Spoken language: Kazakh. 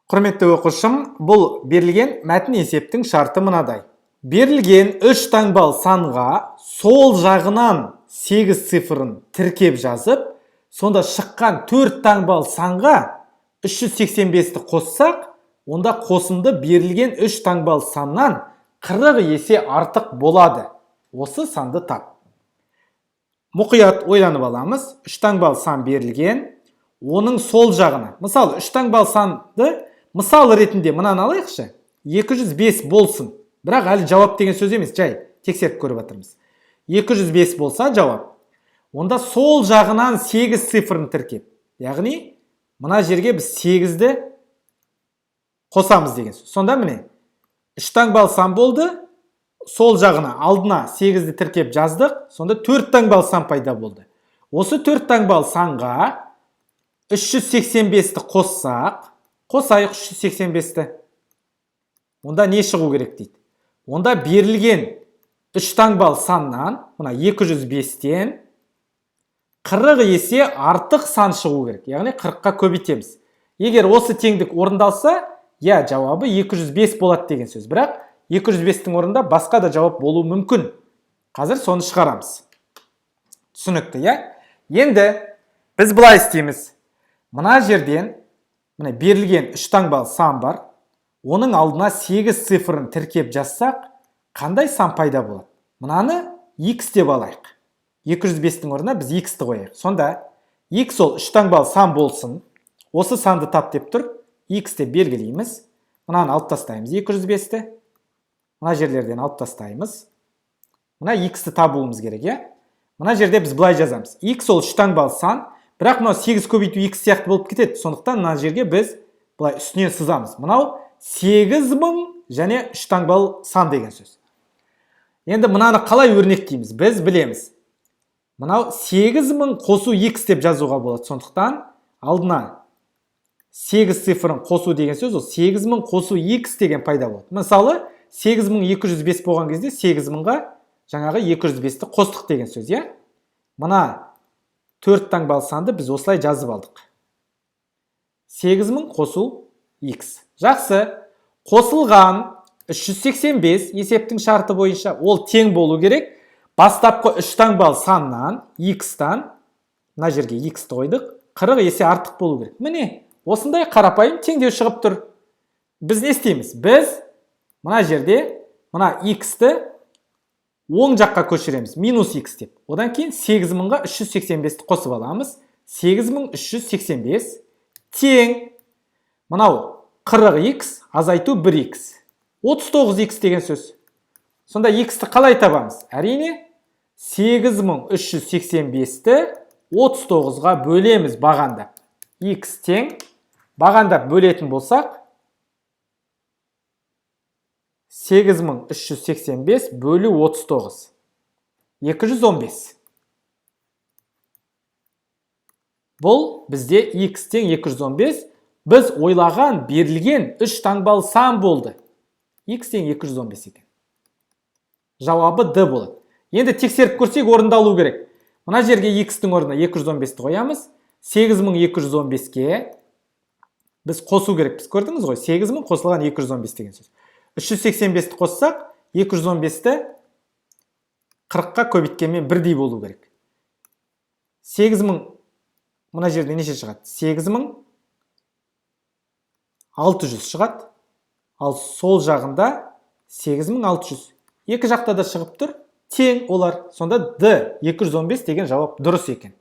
Құрметті оқушым, бұл берілген мәтін есептің шарты мынадай. Берілген 3 таңбалы санға сол жағынан 8 цифрын тіркеп жазып, сонда шыққан 4 таңбалы санға 385-ті қоссақ, онда қосынды берілген 3 таңбалы саннан 40 есе артық болады. Осы санды тап. Мұқият ойланып аламыз. 3 таңбалы сан берілген, оның сол жағына. Мысалы, 3 таңбалы санды мысал ретінде мынаны алайықшы. 205 болсын. Бірақ әлі жауап деген сөз емес, жай тексеріп көріп жатырмыз. 205 болса жауап. Онда сол жағынан 8 цифрын тіркеп. Яғни, мына жерге біз 8-ді қосамыз деген сөз. Сонда міне, 3 таңбалы сан болды. Сол жағына, алдына 8-ді тіркеп жаздық. Сонда 4 таңбалы сан пайда болды. Осы 4 таңбалы санға 385-ті қоссақ, қосайық 385-ті. Онда не шығу керек дейді? Онда берілген 3 таңбалы саннан, мына 205-тен 40 есе артық сан шығу керек. Яғни 40-қа көбейтеміз. Егер осы теңдік орындалса, жауабы 205 болады деген сөз. Бірақ 205-тің орнында басқа да жауап болуы мүмкін. Қазір соны шығарамыз. Түсінікті, Енді біз былай істейміз. Мына жерден берілген 3 таңбалы сан бар. Оның алдына 8 цифрын тіркеп жазсақ, қандай сан пайда болады? Мынаны x деп алайық. 205-тің орнына біз x-ті қояйық. Сонда x ол 3 таңбалы сан болсын. Осы санды тап деп тұр. X-ті белгілейміз. Мынаны алып тастаймыз 205-ті. Мына жерлерден алып тастаймыз. Мына x-ті табуымыз керек, Мына жерде біз былай жазамыз. X ол 3 таңбалы сан, бірақ мынау 8 көбейту x сияқты болып кетеді. Сондықтан мына жерге біз былай үстінен сызамыз. Мынау 8000 және 3 таңбалы сан деген сөз. Енді мынаны қалай өрнектейміз? Біз білеміз. Мынау 8000 қосу x деп жазуға болады. Сондықтан алдына 8 цифрын қосу деген сөз, ол 8000 қосу x деген пайда болады. Мысалы, 8205 болған кезде 8000-ға жаңағы 205-ті қостық деген сөз, Мына 4 таңбалы санды біз осылай жазып алдық. 8000 қосу x. Жақсы. Қосылған 385 есептің шарты бойынша ол тең болу керек. Бастапқы 3 таңбалы саннан x-тан, мына жерге x-ті қойдық, 40 есе артық болу керек. Міне, осындай қарапайым теңдеу шығып тұр. Біз не істейміз? Біз мына жерде мына x-ті оң жаққа көшіреміз, минус x деп. Одан кейін 8000-ға 385-ті қосып аламыз. 8385 тең. Мынау 40x азайту 1x. 39x деген сөз. Сонда x-ті қалай табамыз? Әрине, 8385-ті 39-ға бөлеміз бағанда. X тең. Бағанда бөлетін болсақ, 8385 бөлі 39. 215. Бұл бізде x тең 215. Біз ойлаған берілген 3 таңбалы сан болды. X тең 215 екен. Жауабы D болады. Енді тексеріп көрсек орындалу керек. Мына жерге x-тің орнына 215-ті қоямыз. 8215-ке біз қосу керек. Біз көрдіңіз ғой? 8000 қосылған 215 деген сөз. 385-ті қоссақ, 215-ті 40-қа көбейткенмен бірдей болу керек. 8000 мына жерде неше шығады? 8600 шығады. Ал сол жағында 8600. Екі жақта да шығып тұр. Тең олар. Сонда D 215 деген жауап дұрыс екен.